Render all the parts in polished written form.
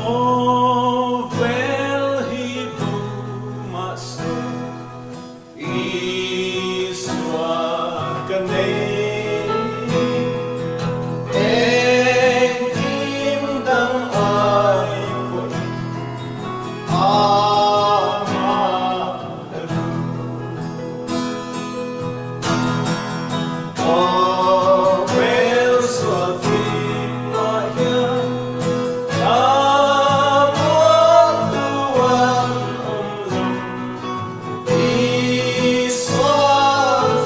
Oh, well, he blew my soul. Iswa kanay Engkimdang ay ko'y amalalu. Oh, well, swati maya Amon tuan umlum Iswa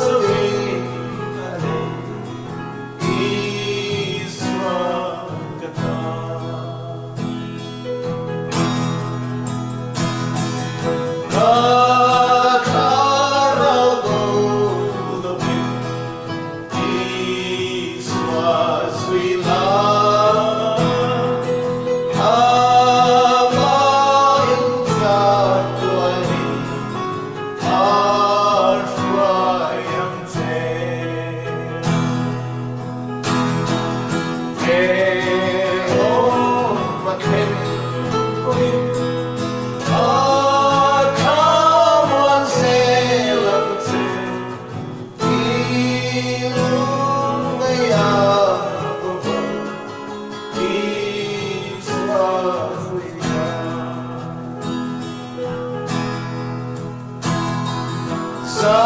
tawin kanay Iswa kata. Nakarabo the wind Iswa sweet love Amain katuani Arshwayam te Eo makin koin Akaman selam te Ilung ngayang uvan Iswa sa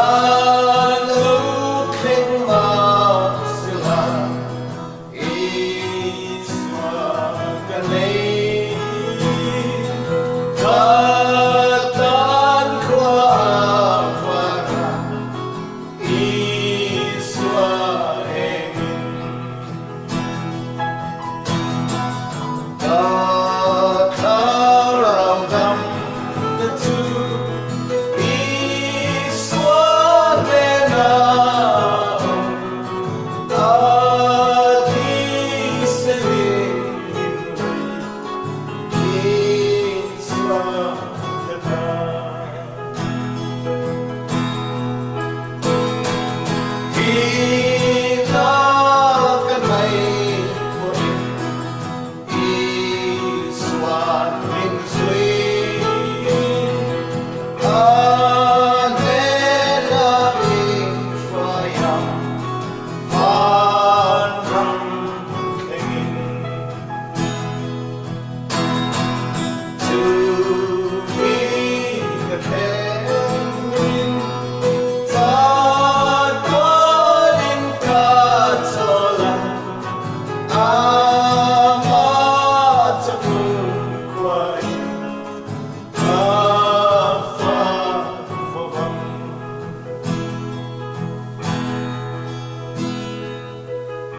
lukling magsilang Iswa kanay Katan ko ang parang Iswa emin Nakaramdam na to Iswa benaon Ating sabihin Iswa kata.